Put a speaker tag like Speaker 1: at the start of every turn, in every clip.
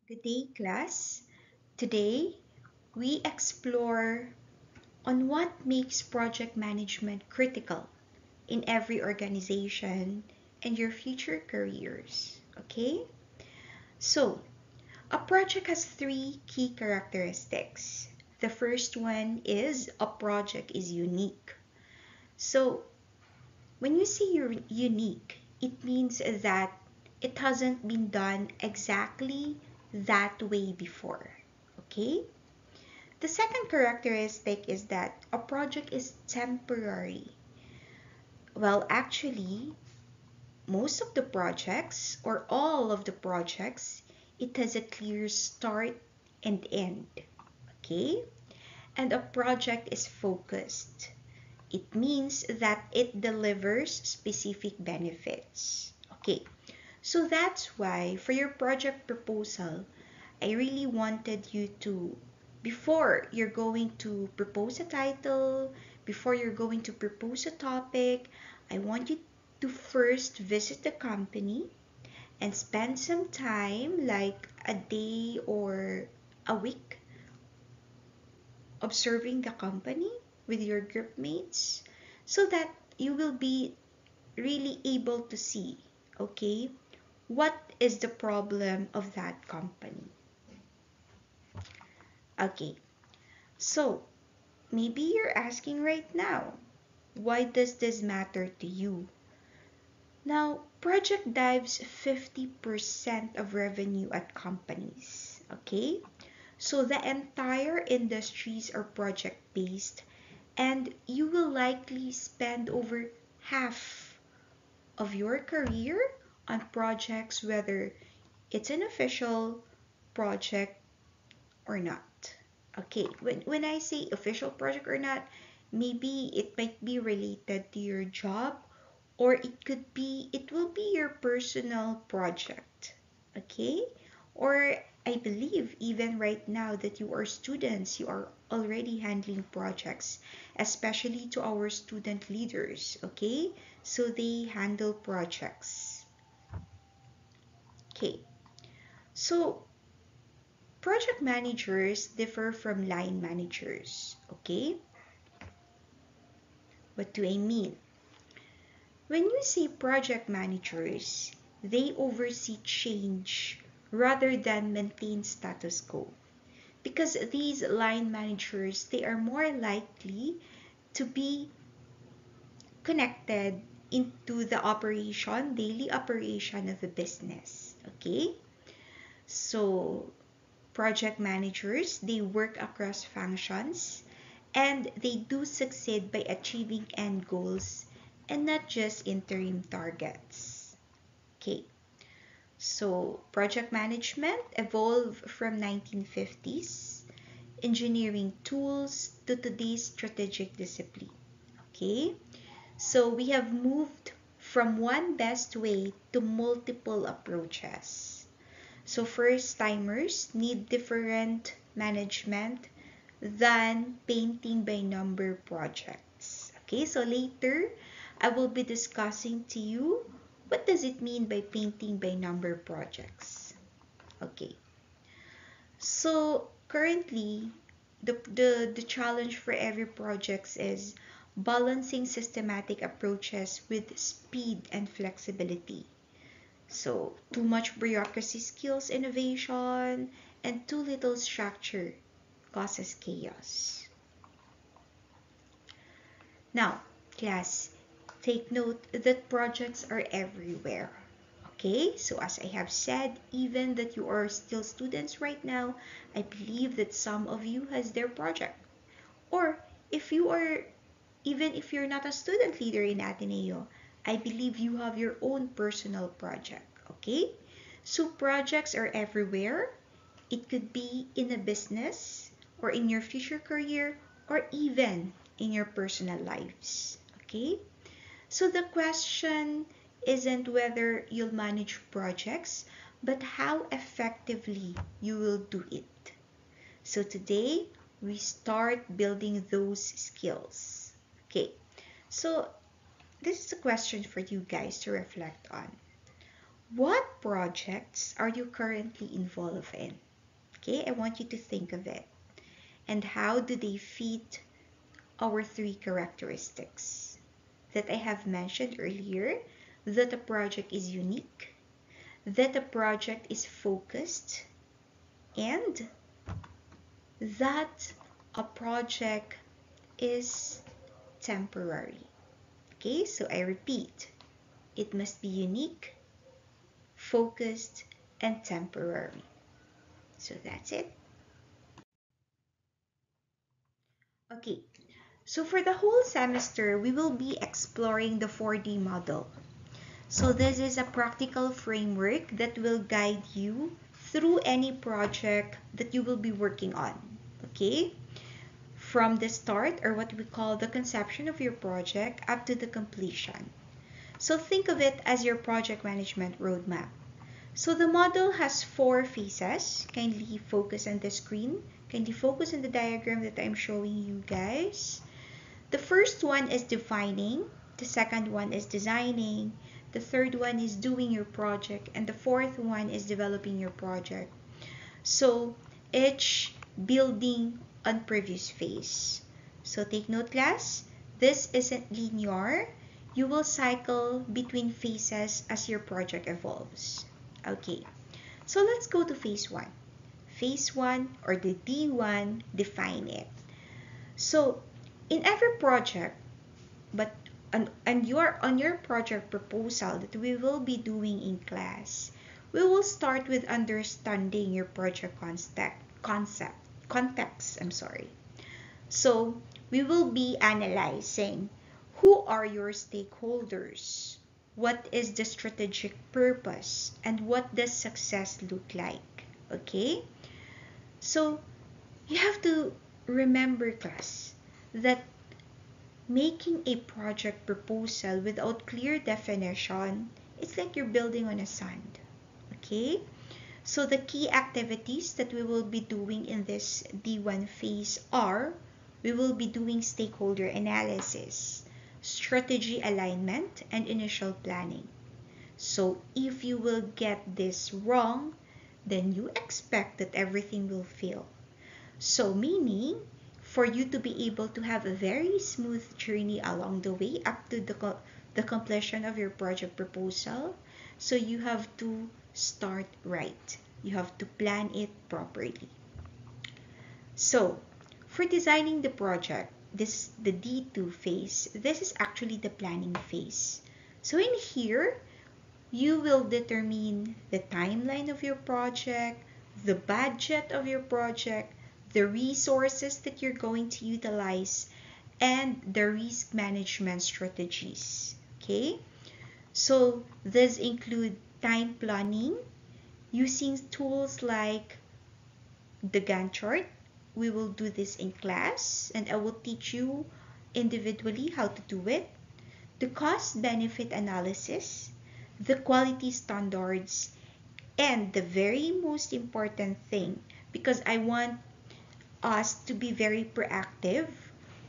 Speaker 1: Good day, class. Today, we explore on what makes project management critical in every organization and your future careers. Okay? So, a project has three key characteristics. The first one is a project is unique. So, when you say you're unique, it means that it hasn't been done exactly that way before. Okay? The second characteristic is that a project is temporary. Well, actually, most of the projects or all of the projects, it has a clear start and end. Okay? And a project is focused. It means that it delivers specific benefits. Okay, so that's why for your project proposal, I really wanted you to, before you're going to propose a title, before you're going to propose a topic, I want you to first visit the company and spend some time, like a day or a week, observing the company with your group mates so that you will be really able to see, okay, what is the problem of that company. Okay, so maybe you're asking right now, why does this matter to you? Now, project dives 50% of revenue at companies, okay? So the entire industries are project based and you will likely spend over half of your career on projects, whether it's an official project or not. Okay, when I say official project or not, maybe it might be related to your job or it will be your personal project. Okay? Or I believe even right now that you are students, you are already handling projects, especially to our student leaders. Okay? So they handle projects. Okay. So project managers differ from line managers. Okay? What do I mean? When you say project managers, they oversee change rather than maintain status quo. Because these line managers, they are more likely to be connected into the daily operation of a business. Okay? So, project managers, they work across functions and they do succeed by achieving end goals and not just interim targets. Okay, so project management evolved from 1950s engineering tools to today's strategic discipline. Okay, so we have moved from one best way to multiple approaches. So first timers need different management than painting by number projects. Okay, so later I will be discussing to you what does it mean by painting by number projects. Okay, so currently the challenge for every project is balancing systematic approaches with speed and flexibility. So, too much bureaucracy skills innovation and too little structure causes chaos. Now, class, take note that projects are everywhere. Okay, so as I have said, even that you are still students right now, I believe that some of you has their project. Or if you are, even if you're not a student leader in Ateneo, I believe you have your own personal project. Okay, so projects are everywhere. It could be in a business or in your future career or even in your personal lives. Okay? So the question isn't whether you'll manage projects, but how effectively you will do it. So today, we start building those skills. Okay, so this is a question for you guys to reflect on. What projects are you currently involved in? Okay, I want you to think of it. And how do they fit our three characteristics that I have mentioned earlier? That a project is unique, that a project is focused, and that a project is temporary. Okay, so I repeat, it must be unique, focused, and temporary. So that's it. Okay, so for the whole semester, we will be exploring the 4D model. So this is a practical framework that will guide you through any project that you will be working on. Okay? From the start, or what we call the conception of your project, up to the completion. So think of it as your project management roadmap. So the model has 4 phases. Kindly focus on the screen. Kindly focus on the diagram that I'm showing you guys. The first one is defining. The second one is designing. The third one is doing your project. And the fourth one is developing your project. So each building on previous phase. So take note, class. This isn't linear. You will cycle between phases as your project evolves. Okay, so let's go to phase 1. Phase 1, or the D1, define it. So in every project, but on your project proposal that we will be doing in class, we will start with understanding your project context. So we will be analyzing who are your stakeholders, what is the strategic purpose, and what does success look like. Okay? So you have to remember, class, that making a project proposal without clear definition, it's like you're building on a sand. Okay? So the key activities that we will be doing in this D1 phase are, we will be doing stakeholder analysis, strategy alignment, and initial planning. So if you will get this wrong, then you expect that everything will fail. So meaning, for you to be able to have a very smooth journey along the way up to the completion of your project proposal, so you have to start right. You have to plan it properly. So for designing the project, this the D2 phase. This is actually the planning phase. So in here, you will determine the timeline of your project, the budget of your project, the resources that you're going to utilize, and the risk management strategies. Okay? So this include time planning using tools like the Gantt chart. We will do this in class, and I will teach you individually how to do it. The cost benefit analysis, the quality standards, and the very most important thing, because I want us to be very proactive,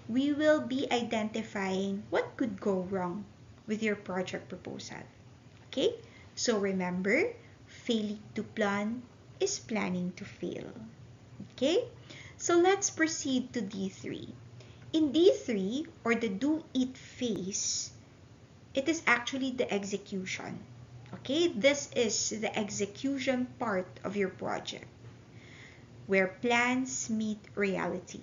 Speaker 1: we will be identifying what could go wrong with your project proposal. Okay? So remember, failing to plan is planning to fail. Okay? So let's proceed to D3. In D3, or the do it phase, it is actually the execution. Okay? This is the execution part of your project, where plans meet reality.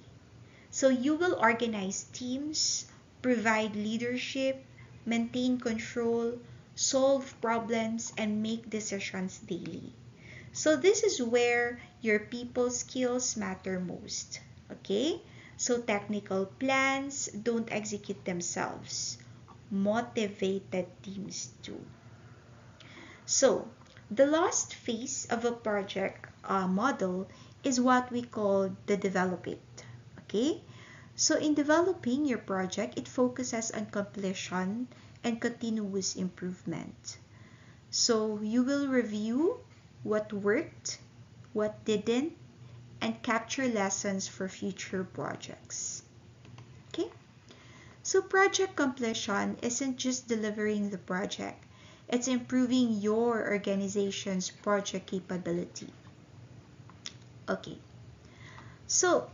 Speaker 1: So you will organize teams, provide leadership, maintain control, solve problems, and make decisions daily. So this is where your people skills matter most. Okay? So technical plans don't execute themselves. Motivated teams do. So the last phase of a project model is what we call the develop it. Okay? So in developing your project, it focuses on completion and continuous improvement. So you will review what worked, what didn't, and capture lessons for future projects. Okay? So project completion isn't just delivering the project. It's improving your organization's project capability. Okay, so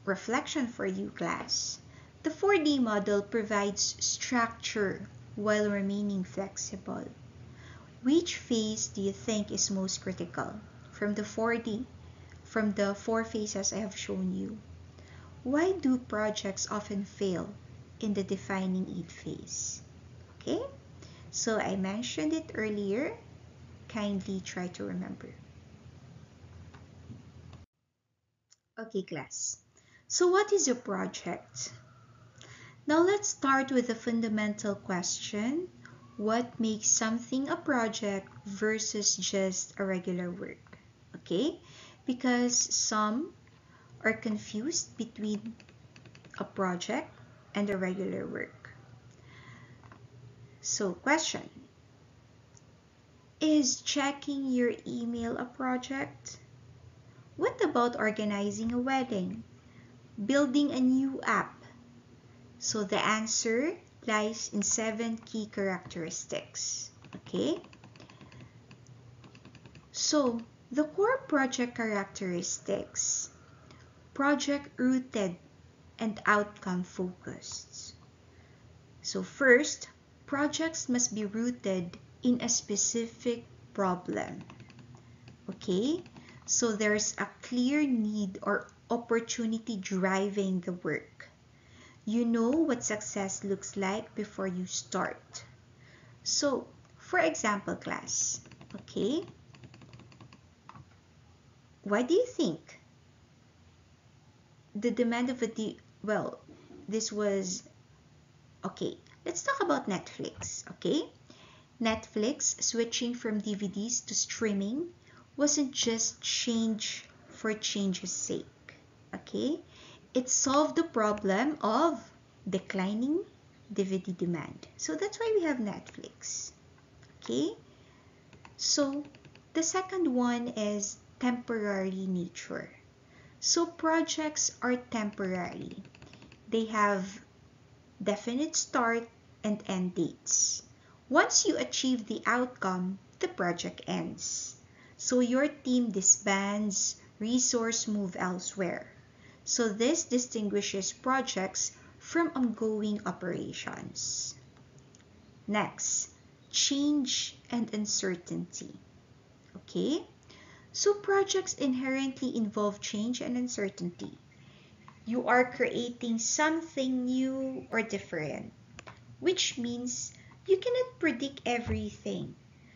Speaker 1: reflection for you, class. The 4D model provides structure while remaining flexible. Which phase do you think is most critical from the 4D, from the four phases I have shown you? Why do projects often fail in the defining it phase? Okay, so I mentioned it earlier. Kindly try to remember. Okay, class. So what is a project? Now let's start with the fundamental question. What makes something a project versus just a regular work? Okay, because some are confused between a project and a regular work. So question, is checking your email a project? What about organizing a wedding? Building a new app? So the answer lies in 7 key characteristics. Okay? So the core project characteristics: project rooted and outcome focused. So first, projects must be rooted in a specific problem. Okay? So there's a clear need or opportunity driving the work. You know what success looks like before you start. So, for example, class, okay? Why do you think the demand of this was, okay, let's talk about Netflix, okay? Netflix switching from DVDs to streaming wasn't just change for change's sake, okay? It solved the problem of declining DVD demand. So that's why we have Netflix, okay? So the second one is temporary nature. So projects are temporary. They have definite start and end dates. Once you achieve the outcome, the project ends. So your team disbands, resource move elsewhere. So this distinguishes projects from ongoing operations. Next, change and uncertainty. Okay? So projects inherently involve change and uncertainty. You are creating something new or different, which means you cannot predict everything.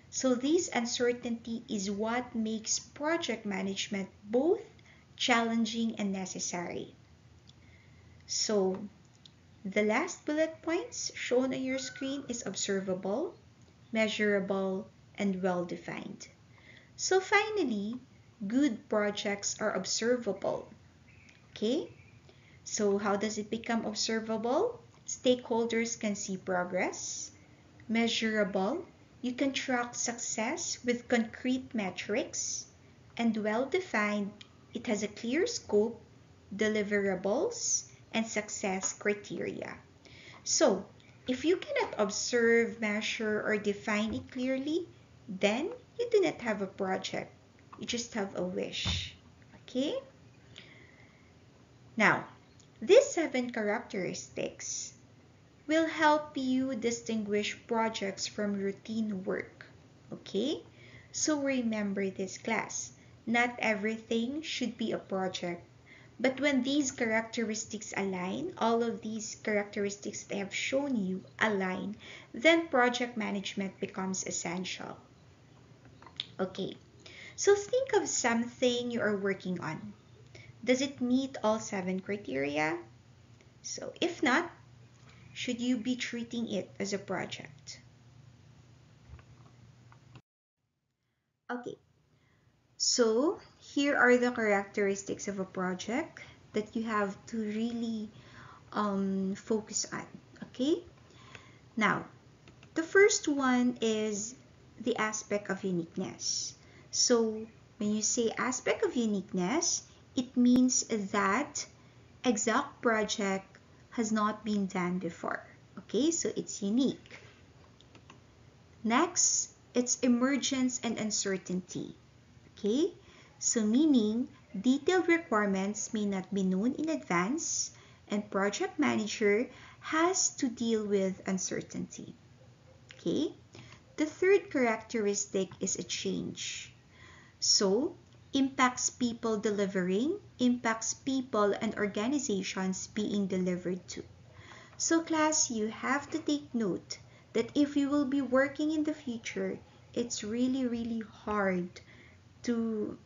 Speaker 1: So this uncertainty is what makes project management both challenging and necessary. So the last bullet points shown on your screen is observable, measurable, and well-defined. So finally, good projects are observable. Okay? So how does it become observable? Stakeholders can see progress. Measurable, you can track success with concrete metrics. And well-defined, it has a clear scope, deliverables, and success criteria. So, if you cannot observe, measure, or define it clearly, then you do not have a project. You just have a wish. Okay? Now, these 7 characteristics will help you distinguish projects from routine work. Okay? So remember this, class. Not everything should be a project. But when these characteristics align, all of these characteristics that I have shown you align, then project management becomes essential. Okay, so think of something you are working on. Does it meet all 7 criteria? So if not, should you be treating it as a project? Okay, so here are the characteristics of a project that you have to really focus on. Okay, now the first one is the aspect of uniqueness. So when you say aspect of uniqueness, it means that exact project has not been done before. Okay, so it's unique. Next, it's emergence and uncertainty. Okay? So meaning, detailed requirements may not be known in advance, and project manager has to deal with uncertainty. Okay? The third characteristic is a change. So, impacts people delivering, impacts people and organizations being delivered to. So class, you have to take note that if you will be working in the future, it's really hard to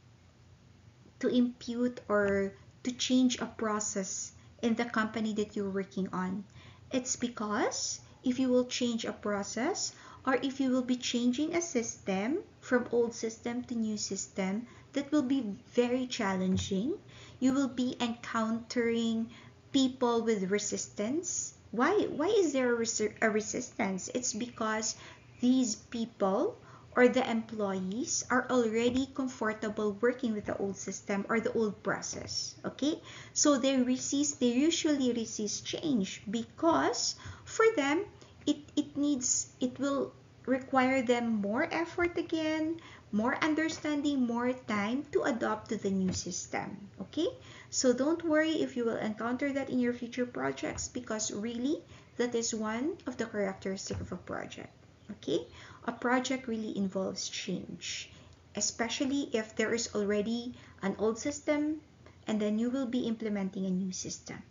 Speaker 1: impute or to change a process in the company that you're working on. It's because if you will change a process or if you will be changing a system from old system to new system, that will be very challenging. You will be encountering people with resistance. Why is there a resistance? It's because these people or the employees are already comfortable working with the old system or the old process. Okay, so they usually resist change because for them it will require them more effort again, more understanding, more time to adopt to the new system. Okay, so don't worry if you will encounter that in your future projects, because really that is one of the characteristics of a project. Okay, a project really involves change, especially if there is already an old system and then you will be implementing a new system.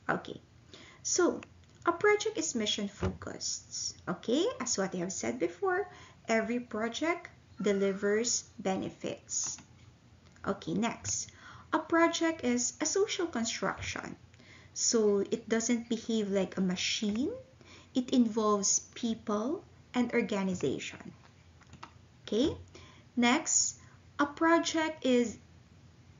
Speaker 1: Okay, so a project is mission focused. Okay, as what I have said before, every project delivers benefits. Okay, next, a project is a social construction. So it doesn't behave like a machine. It involves people and organization. Okay, next, a project is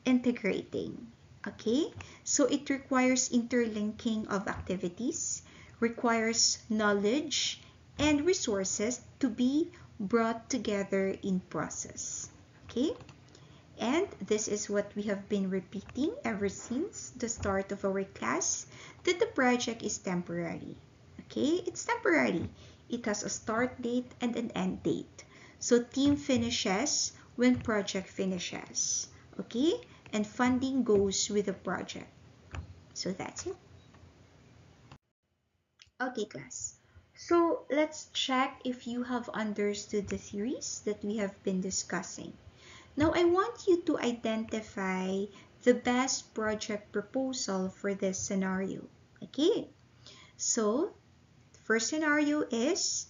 Speaker 1: integrating. Okay, so it requires interlinking of activities, requires knowledge and resources to be brought together in process. Okay, and this is what we have been repeating ever since the start of our class, that the project is temporary. Okay, it's temporary. It has a start date and an end date. So team finishes when project finishes. Okay, and funding goes with the project. So that's it. Okay, class. So let's check if you have understood the theories that we have been discussing. Now I want you to identify the best project proposal for this scenario. Okay, so first scenario is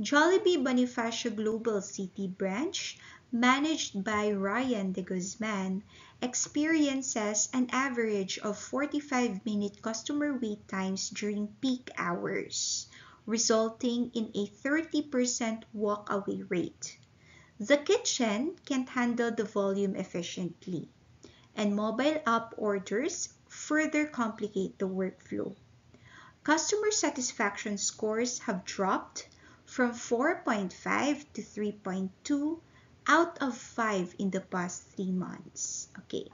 Speaker 1: Jollibee Bonifacio Global City Branch, managed by Ryan de Guzman, experiences an average of 45-minute customer wait times during peak hours, resulting in a 30% walk-away rate. The kitchen can't handle the volume efficiently, and mobile app orders further complicate the workflow. Customer satisfaction scores have dropped from 4.5 to 3.2 out of 5 in the past 3 months. Okay,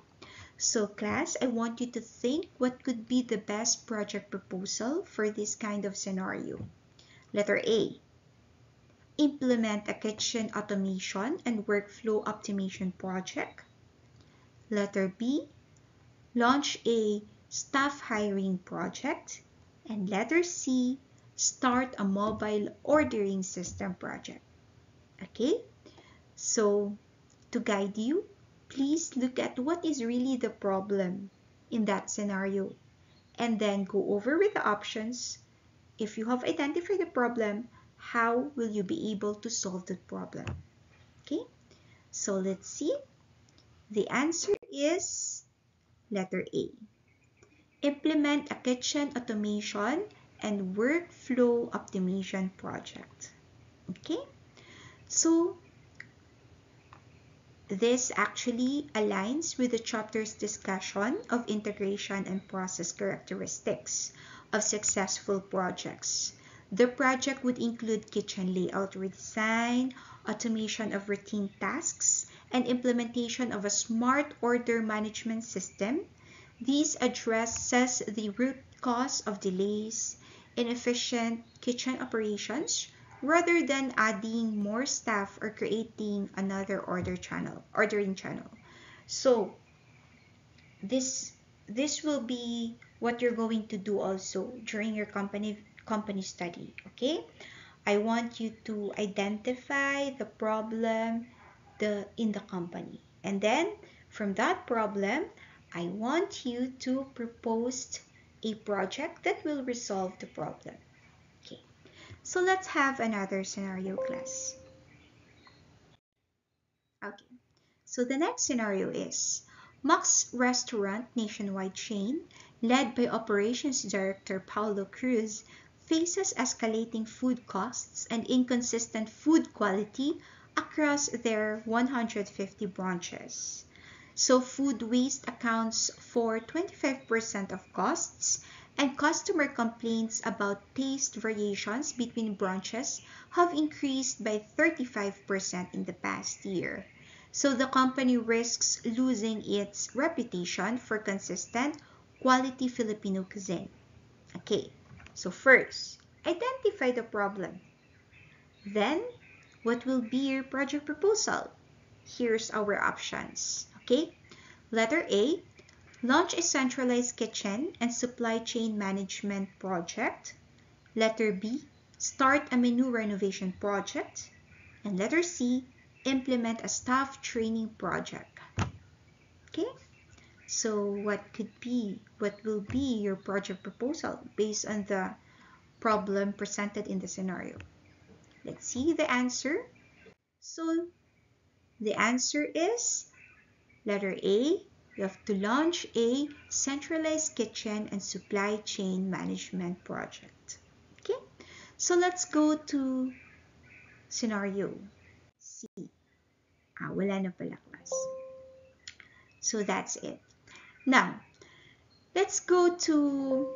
Speaker 1: so class, I want you to think what could be the best project proposal for this kind of scenario. Letter A, implement a kitchen automation and workflow optimization project. Letter B, launch a staff hiring project. And letter C, start a mobile ordering system project. Okay, so to guide you, please look at what is really the problem in that scenario and then go over with the options. If you have identified the problem, how will you be able to solve the problem? Okay, so let's see. The answer is letter A. Implement a kitchen automation and workflow optimization project. Okay, so this actually aligns with the chapter's discussion of integration and process characteristics of successful projects. The project would include kitchen layout redesign, automation of routine tasks, and implementation of a smart order management system. These addresses the root cause of delays, inefficient kitchen operations, rather than adding more staff or creating another ordering channel. So this will be what you're going to do also during your company study. Okay, I want you to identify the problem in the company, and then from that problem I want you to propose a project that will resolve the problem. Okay, so let's have another scenario, class. Okay, so the next scenario is Mox Restaurant nationwide chain, led by Operations Director Paulo Cruz, faces escalating food costs and inconsistent food quality across their 150 branches. So food waste accounts for 25% of costs, and customer complaints about taste variations between branches have increased by 35% in the past year. So the company risks losing its reputation for consistent, quality Filipino cuisine. Okay, so first, identify the problem. Then, what will be your project proposal? Here's our options. Okay, letter A, launch a centralized kitchen and supply chain management project. Letter B, start a menu renovation project. And letter C, implement a staff training project. Okay, so what will be your project proposal based on the problem presented in the scenario? Let's see the answer. So the answer is letter A. You have to launch a centralized kitchen and supply chain management project. Okay, so let's go to scenario C. Wala na pala, class. So that's it. Now, let's go to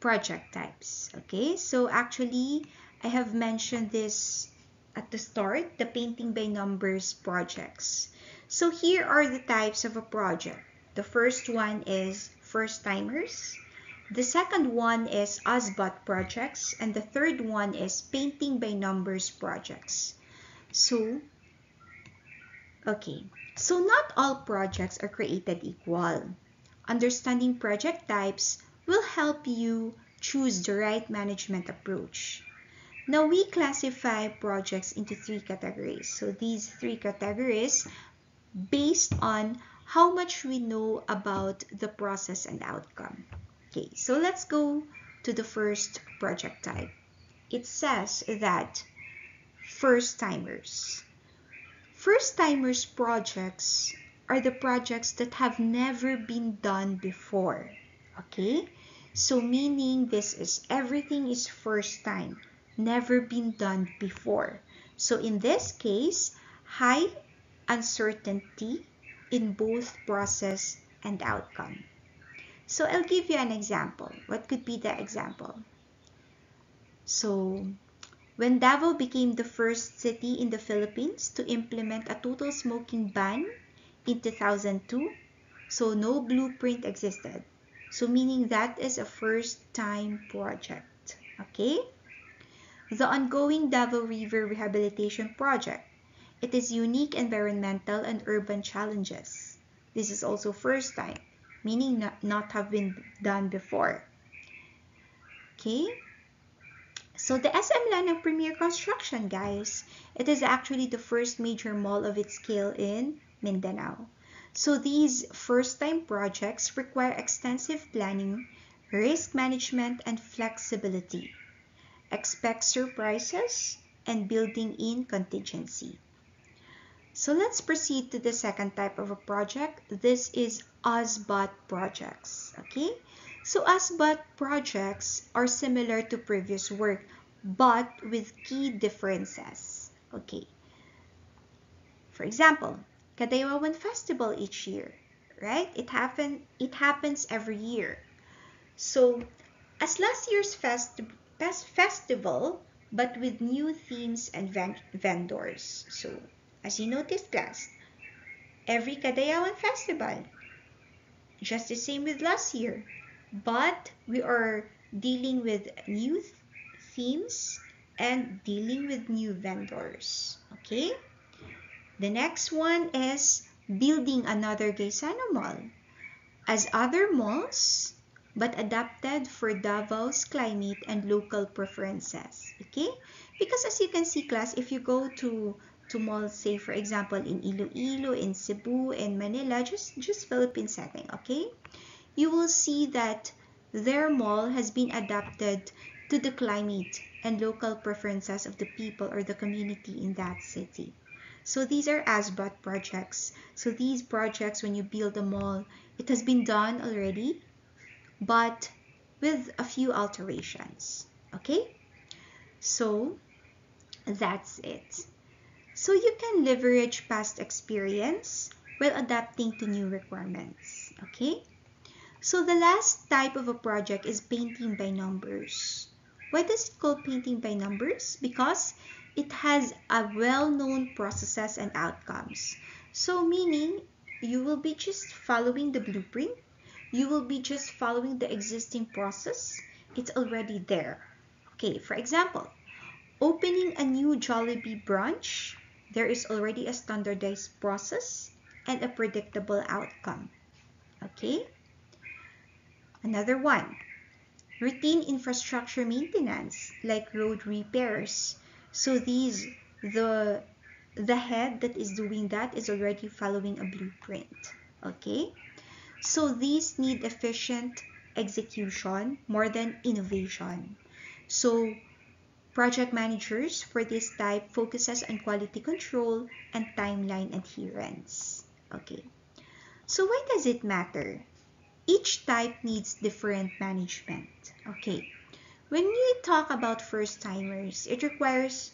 Speaker 1: project types. Okay, so actually, I have mentioned this at the start, the painting by numbers projects. So here are the types of a project. The first one is first timers. The second one is ASBOT projects. And the third one is painting by numbers projects. So, okay, so not all projects are created equal. Understanding project types will help you choose the right management approach. Now we classify projects into three categories. So these three categories based on how much we know about the process and outcome. Okay, so let's go to the first project type. It says that first timers. First timers projects are the projects that have never been done before. Okay, so meaning everything is first time, never been done before. So in this case, high uncertainty in both process and outcome. So I'll give you an example. What could be the example? So when Davao became the first city in the Philippines to implement a total smoking ban in 2002, so no blueprint existed. So meaning that is a first time project. Okay? The ongoing Davao River Rehabilitation Project. It is unique environmental and urban challenges. This is also first time, meaning not have been done before. Okay? So the SM Lanang Premier Construction, guys, it is actually the first major mall of its scale in Mindanao. So these first-time projects require extensive planning, risk management, and flexibility. Expect surprises and building in contingency. So let's proceed to the second type of a project. This is ASBOT projects. Okay? So ASBOT projects are similar to previous work, but with key differences. Okay. For example, Kadaywawan Festival each year, right? It happens every year. So, as last year's festival, but with new themes and vendors. So, as you noticed, class, every Kadayawan Festival, just the same with last year, but we are dealing with new themes and dealing with new vendors. Okay? The next one is building another Gaisano Mall as other malls but adapted for Davao's climate and local preferences. Okay? Because as you can see, class, if you go to malls, say for example in Iloilo, in Cebu, in Manila, just Philippine setting, okay? You will see that their mall has been adapted to the climate and local preferences of the people or the community in that city. So these are ASBOT projects. So these projects, when you build a mall, it has been done already, but with a few alterations. Okay? So that's it. So you can leverage past experience while adapting to new requirements. Okay? So the last type of a project is painting by numbers. Why does it call painting by numbers? Because it has a well-known processes and outcomes. So meaning you will be just following the blueprint. You will be just following the existing process. It's already there. Okay, for example, opening a new Jollibee branch, there is already a standardized process and a predictable outcome. Okay? Another one, routine infrastructure maintenance like road repairs. So the head that is doing that is already following a blueprint. Okay? So these need efficient execution more than innovation. So project managers for this type focuses on quality control and timeline adherence. Okay. So why does it matter? Each type needs different management. Okay. When you talk about first-timers, it requires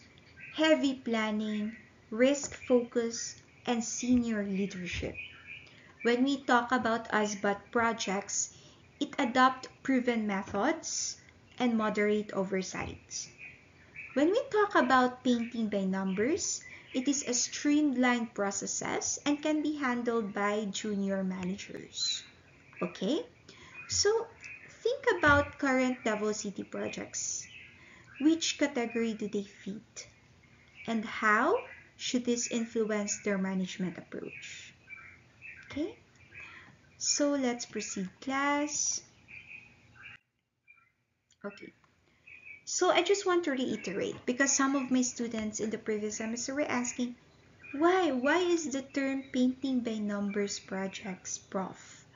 Speaker 1: heavy planning, risk focus, and senior leadership. When we talk about ASBOT projects, it adopts proven methods and moderate oversight. When we talk about painting by numbers, it is a streamlined process and can be handled by junior managers. Okay? So, think about current Davao City projects. Which category do they fit? And how should this influence their management approach? Okay? So, let's proceed, class. Okay. So, I just want to reiterate because some of my students in the previous semester were asking, why? Why is the term painting by numbers projects, Prof?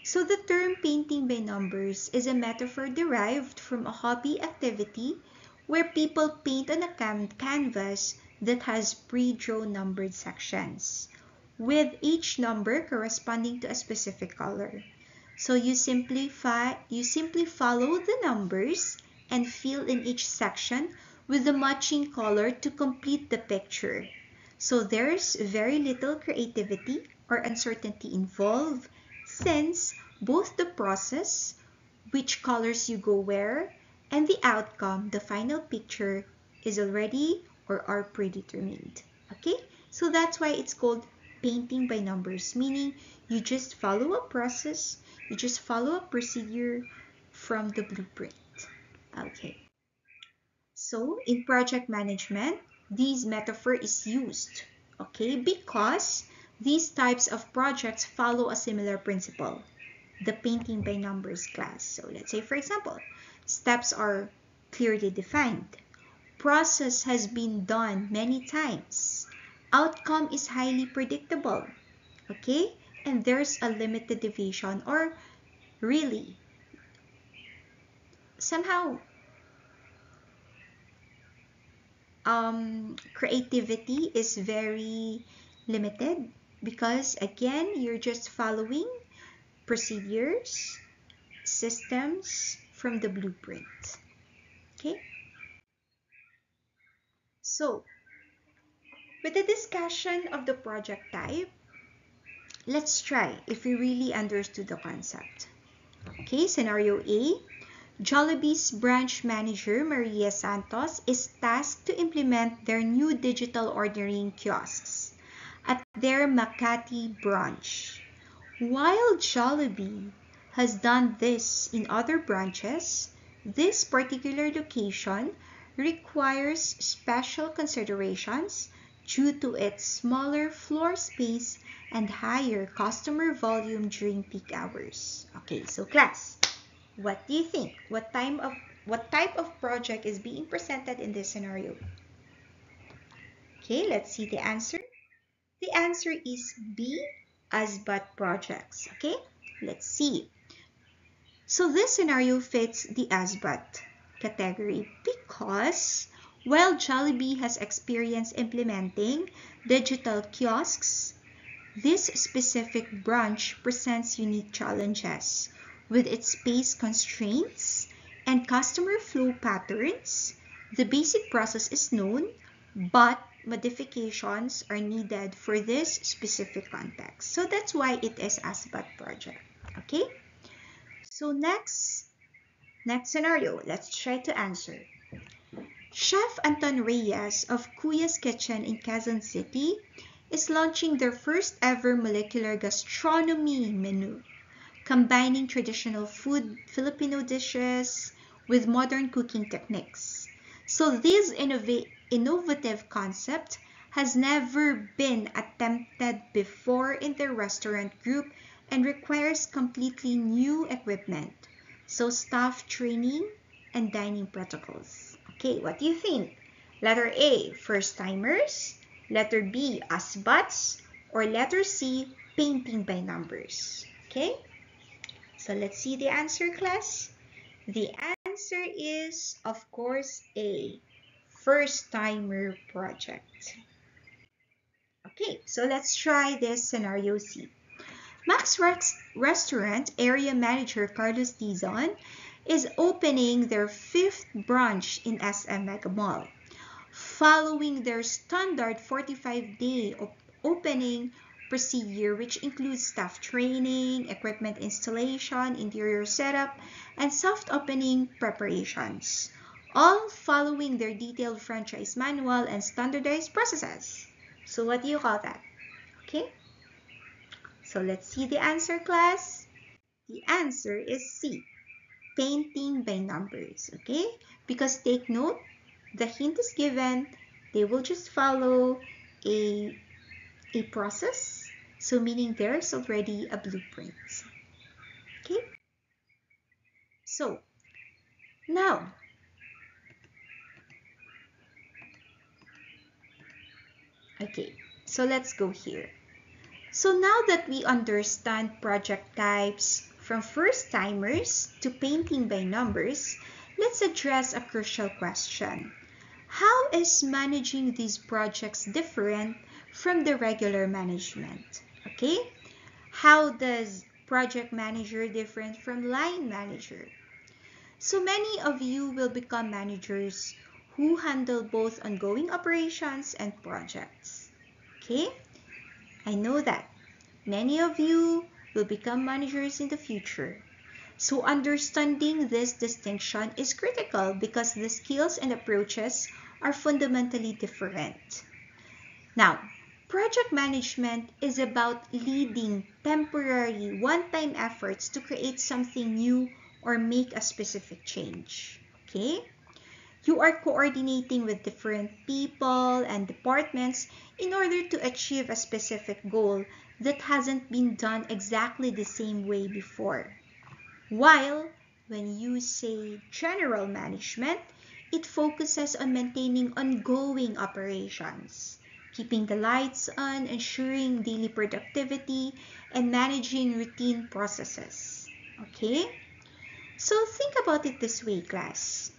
Speaker 1: So the term painting by numbers is a metaphor derived from a hobby activity where people paint on a canvas that has pre-drawn numbered sections, with each number corresponding to a specific color. So you simply follow the numbers and fill in each section with the matching color to complete the picture. So there's very little creativity or uncertainty involved, since both the process, which colors you go where, and the outcome, the final picture, is already or are predetermined. Okay? So that's why it's called painting by numbers, meaning you just follow a process, you just follow a procedure from the blueprint. Okay. So in project management, this metaphor is used, okay, because these types of projects follow a similar principle, the painting by numbers class. So let's say, for example, steps are clearly defined. Process has been done many times. Outcome is highly predictable, okay? And there's a limited deviation, or really, somehow, creativity is very limited because, again, you're just following procedures, systems from the blueprint. Okay? So, with the discussion of the project type, let's try if we really understood the concept. Okay, scenario A. Jollibee's branch manager, Maria Santos, is tasked to implement their new digital ordering kiosks at their Makati branch. While Jollibee has done this in other branches, this particular location requires special considerations due to its smaller floor space and higher customer volume during peak hours. Okay, so class, what do you think? What type of project is being presented in this scenario? Okay, let's see the answer. The answer is B, ASBAT projects. Okay, let's see. So this scenario fits the ASBAT category because while Jollibee has experience implementing digital kiosks, this specific branch presents unique challenges with its space constraints and customer flow patterns. The basic process is known, but modifications are needed for this specific context. So that's why it is ASBAT project. Okay? So next scenario, let's try to answer. Chef Anton Reyes of Kuya's Kitchen in Quezon City is launching their first ever molecular gastronomy menu, combining traditional food Filipino dishes with modern cooking techniques. So this innovative concept has never been attempted before in the restaurant group and requires completely new equipment. So staff training and dining protocols. Okay, what do you think? Letter A, first timers. Letter B, ASBATs. Or letter C, painting by numbers. Okay, so let's see the answer, class. The answer is, of course, A, first timer project. Okay, so let's try this scenario C. Max Restaurant area manager Carlos Dizon is opening their 5th branch in SM Mega Mall, following their standard 45-day opening procedure, which includes staff training, equipment installation, interior setup, and soft opening preparations, all following their detailed franchise manual and standardized processes. So what do you call that? Okay? So let's see the answer, class. The answer is C, painting by numbers, okay? Because take note, the hint is given, they will just follow a process, so meaning there's already a blueprint, okay? So now, okay, so let's go here. So now that we understand project types from first timers to painting by numbers, let's address a crucial question. How is managing these projects different from the regular management? Okay? How does project manager different from line manager? So many of you will become managers who handle both ongoing operations and projects. Okay? I know that many of you will become managers in the future. So understanding this distinction is critical because the skills and approaches are fundamentally different. Now, project management is about leading temporary one-time efforts to create something new or make a specific change. Okay? You are coordinating with different people and departments in order to achieve a specific goal that hasn't been done exactly the same way before. While when you say general management, it focuses on maintaining ongoing operations, keeping the lights on, ensuring daily productivity, and managing routine processes. Okay? So think about it this way, class.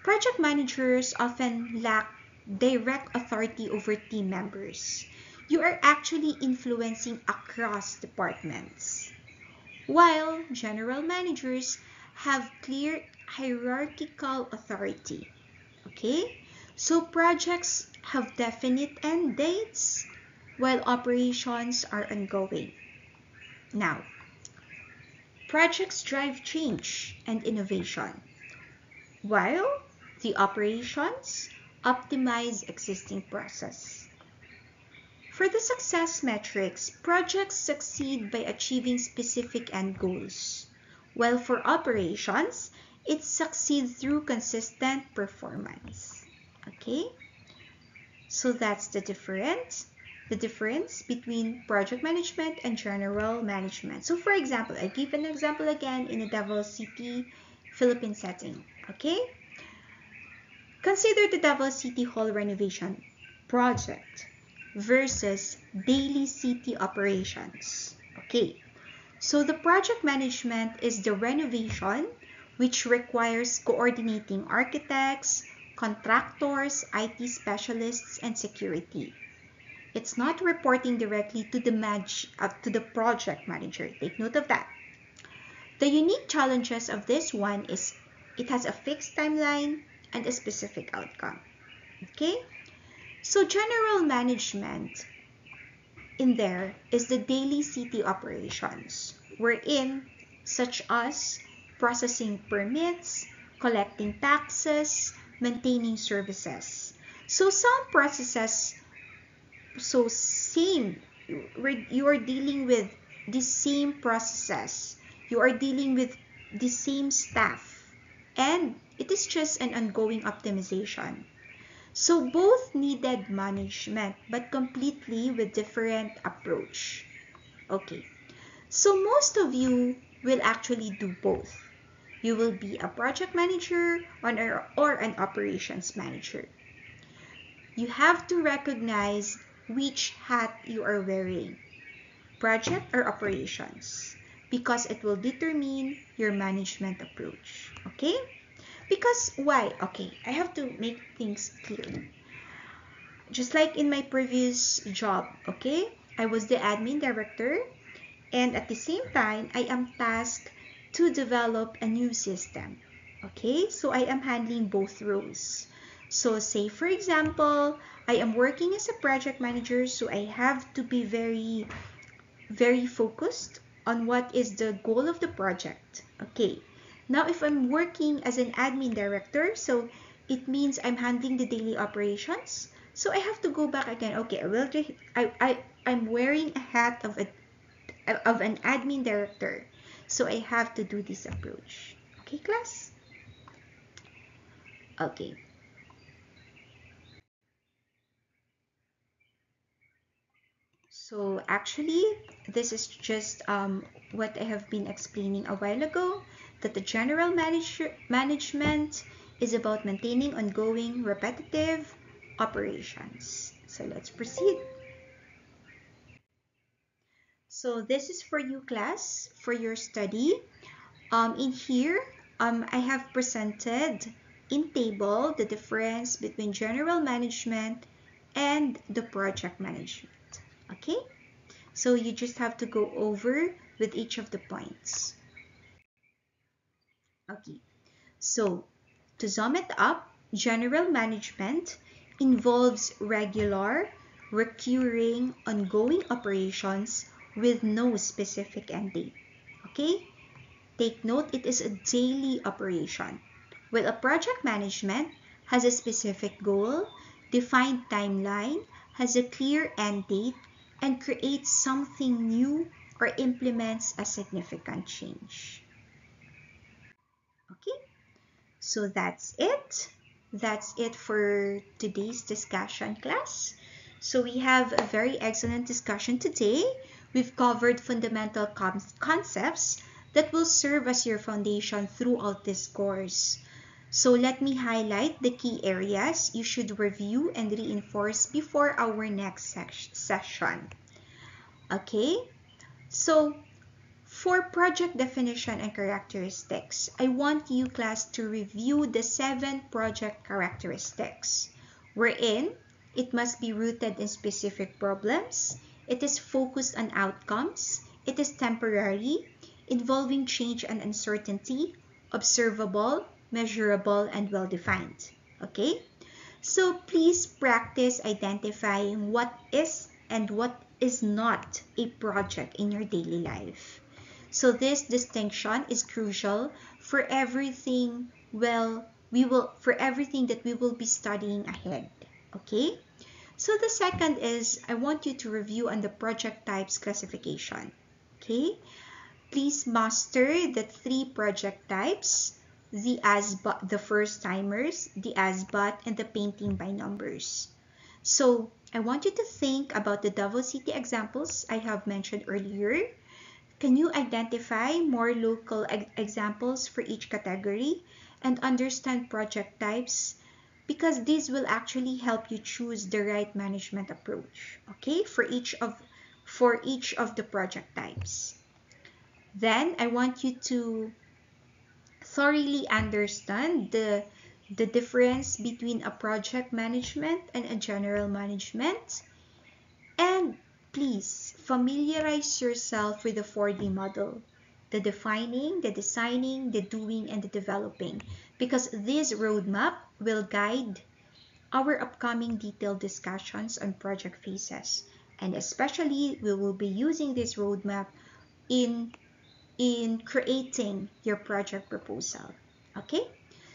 Speaker 1: Project managers often lack direct authority over team members. You are actually influencing across departments. While general managers have clear hierarchical authority. Okay? So projects have definite end dates while operations are ongoing. Now, projects drive change and innovation, while the operations optimize existing process. For the success metrics, projects succeed by achieving specific end goals, while for operations, It succeeds through consistent performance. Okay? So that's the difference. The difference between project management and general management. So for example, I give an example again in a Davao City, Philippine setting. Okay? Consider the Davao City Hall renovation project versus daily city operations. Okay, so the project management is the renovation, which requires coordinating architects, contractors, IT specialists, and security. It's not reporting directly to the project manager. Take note of that. The unique challenges of this one is it has a fixed timeline and a specific outcome. Okay? So general management in there is the daily city operations, wherein such as processing permits, collecting taxes, maintaining services. So some processes, you are dealing with the same processes, you are dealing with the same staff, and it is just an ongoing optimization. So both needed management, but completely with different approach. Okay, so most of you will actually do both. You will be a project manager or an operations manager. You have to recognize which hat you are wearing, project or operations, because it will determine your management approach. Okay? Because why? Okay, I have to make things clear. Just like in my previous job, okay? I was the admin director, and at the same time, I am tasked to develop a new system. Okay, so I am handling both roles. So say for example, I am working as a project manager, so I have to be very focused on what is the goal of the project. Okay, now if I'm working as an admin director, so it means I'm handling the daily operations. So I have to go back again. Okay, I'm wearing a hat of an admin director. So I have to do this approach. Okay, class? Okay. So actually, this is just what I have been explaining a while ago, that the general management is about maintaining ongoing repetitive operations. So let's proceed. So this is for you, class, for your study. In here, I have presented in table the difference between general management and the project management. Okay? So you just have to go over with each of the points. Okay. So to sum it up, general management involves regular, recurring, ongoing operations with no specific end date. Okay? Take note, it is a daily operation, while a project management has a specific goal, defined timeline, has a clear end date, and creates something new or implements a significant change. Okay, so that's it. That's it for today's discussion, class. So we have a very excellent discussion today. We've covered fundamental concepts that will serve as your foundation throughout this course. So let me highlight the key areas you should review and reinforce before our next session. Okay, so for project definition and characteristics, I want you, class, to review the 7 project characteristics, wherein it must be rooted in specific problems, it is focused on outcomes, it is temporary, involving change and uncertainty, observable, measurable, and well-defined. Okay? So please practice identifying what is and what is not a project in your daily life. So this distinction is crucial for everything that we will be studying ahead. Okay? So the second is I want you to review on the project types classification. Okay? Please master the 3 project types: the ASBOT, the first timers, the ASBOT, and the painting by numbers. So I want you to think about the Davao City examples I have mentioned earlier. Can you identify more local examples for each category and understand project types? Because this will actually help you choose the right management approach, okay, for each of the project types. Then I want you to thoroughly understand the difference between a project management and a general management. And please familiarize yourself with the 4D model, the defining, the designing, the doing, and the developing, because this roadmap will guide our upcoming detailed discussions on project phases. And especially, we will be using this roadmap in creating your project proposal. Okay?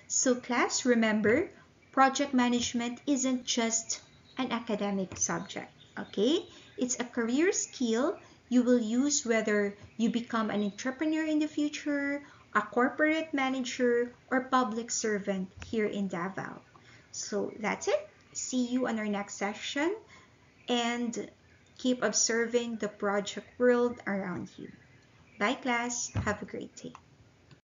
Speaker 1: So class, remember, project management isn't just an academic subject. Okay? It's a career skill you will use whether you become an entrepreneur in the future, a corporate manager, or public servant here in Davao. So that's it. See you on our next session, and keep observing the project world around you. Bye class, have a great day.